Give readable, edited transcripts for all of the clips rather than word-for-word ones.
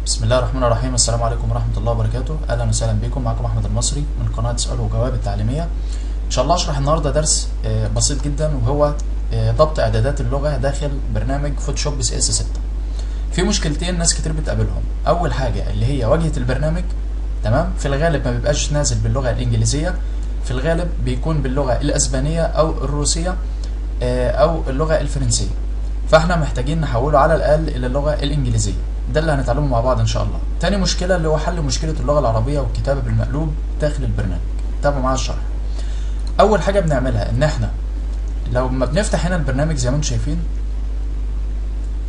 بسم الله الرحمن الرحيم. السلام عليكم ورحمة الله وبركاته. أهلا وسهلا بكم. معكم أحمد المصري من قناة سؤال وجواب التعليمية. إن شاء الله أشرح النهاردة درس بسيط جدا، وهو ضبط إعدادات اللغة داخل برنامج فوتوشوب CS6. في مشكلتين ناس كتير بتقابلهم. أول حاجة اللي هي واجهة البرنامج، تمام؟ في الغالب ما بيبقاش نازل باللغة الإنجليزية، في الغالب بيكون باللغة الأسبانية أو الروسية أو اللغة الفرنسية، فاحنا محتاجين نحوله على الأقل إلى اللغة الإنجليزية. ده اللي هنتعلمه مع بعض ان شاء الله. تاني مشكله اللي هو حل مشكله اللغه العربيه والكتابه بالمقلوب داخل البرنامج. تابعوا معايا الشرح. اول حاجه بنعملها ان احنا لو ما بنفتح هنا البرنامج زي ما انتم شايفين،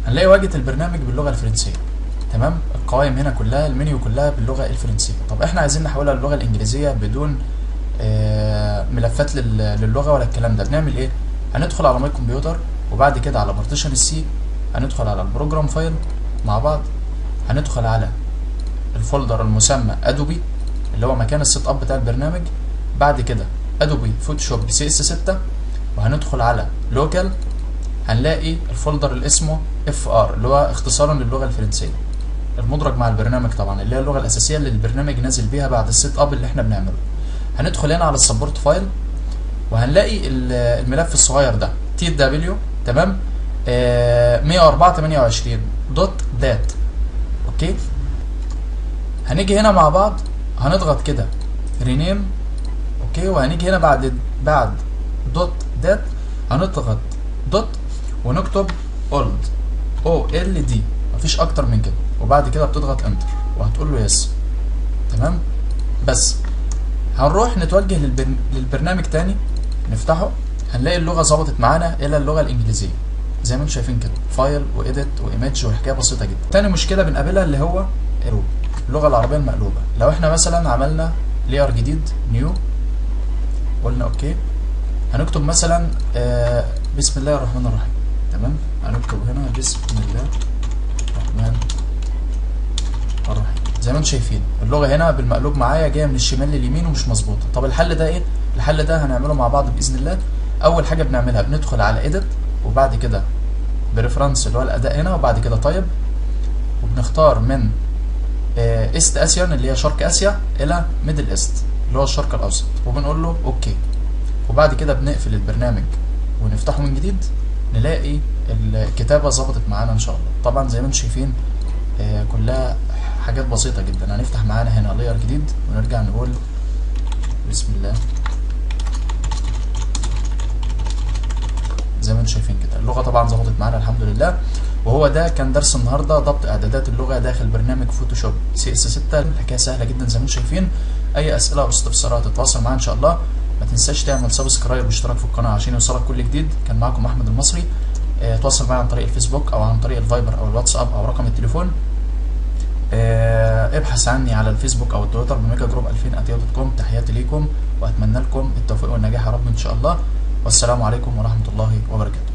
هنلاقي واجهه البرنامج باللغه الفرنسيه، تمام؟ القوائم هنا كلها، المنيو كلها باللغه الفرنسيه. طب احنا عايزين نحولها للغه الانجليزيه بدون ملفات للغه ولا الكلام ده. بنعمل ايه؟ هندخل على ماي كمبيوتر، وبعد كده على بارتيشن السي، هندخل على البروجرام فايل مع بعض، هندخل على الفولدر المسمى ادوبي اللي هو مكان السيت اب بتاع البرنامج، بعد كده ادوبي فوتوشوب CS6، وهندخل على لوكال، هنلاقي الفولدر اللي اسمه FR اللي هو اختصارا للغه الفرنسيه المدرج مع البرنامج طبعا، اللي هي اللغه الاساسيه اللي البرنامج نازل بيها بعد السيت اب اللي احنا بنعمله. هندخل هنا على السبورت فايل، وهنلاقي الملف الصغير ده TW، تمام؟ 104.28.dat. اوكي، هنيجي هنا مع بعض، هنضغط كده رينيم، اوكي، وهنيجي هنا بعد دوت دات هنضغط دوت ونكتب اولد OLD، مفيش اكتر من كده، وبعد كده بتضغط انتر وهتقول له يس، تمام؟ بس هنروح نتوجه للبرنامج تاني، نفتحه، هنلاقي اللغه ظبطت معانا الى اللغه الانجليزيه زي ما انتم شايفين كده، فايل وايديت وايمج وحكايه بسيطه جدا. تاني مشكله بنقابلها اللي هو اللغه العربيه المقلوبه. لو احنا مثلا عملنا لير جديد نيو، قلنا اوكي، هنكتب مثلا بسم الله الرحمن الرحيم، تمام؟ هنكتب هنا بسم الله الرحمن الرحيم. زي ما انتم شايفين اللغه هنا بالمقلوب معايا جايه من الشمال لليمين ومش مظبوطه. طب الحل ده ايه؟ الحل ده هنعمله مع بعض باذن الله. اول حاجه بنعملها بندخل على ايديت، وبعد كده بريفرنس اللي هو الاداء هنا، وبعد كده طيب، وبنختار من ايست اسيان اللي هي شرق اسيا الى ميدل ايست اللي هو الشرق الاوسط، وبنقول له اوكي، وبعد كده بنقفل البرنامج ونفتحه من جديد، نلاقي الكتابه ظبطت معانا ان شاء الله. طبعا زي ما انتم شايفين كلها حاجات بسيطه جدا. هنفتح معانا هنا لير جديد ونرجع نقول بسم الله. زي ما انتم شايفين كده اللغه طبعا ظبطت معانا الحمد لله. وهو ده كان درس النهارده، ضبط اعدادات اللغه داخل برنامج فوتوشوب CS6. الحكايه سهله جدا زي ما انتم شايفين. اي اسئله او استفسارات تتواصل معايا ان شاء الله. ما تنساش تعمل سبسكرايب واشتراك في القناه عشان يوصلك كل جديد. كان معكم احمد المصري. تواصل معايا عن طريق الفيسبوك او عن طريق الفايبر او الواتساب او رقم التليفون. ابحث عني على الفيسبوك او التويتر بميجا جروب 2000@yahoo.com. تحياتي ليكم واتمنى لكم التوفيق والنجاح يا رب ان شاء الله. والسلام عليكم ورحمه الله وبركاته.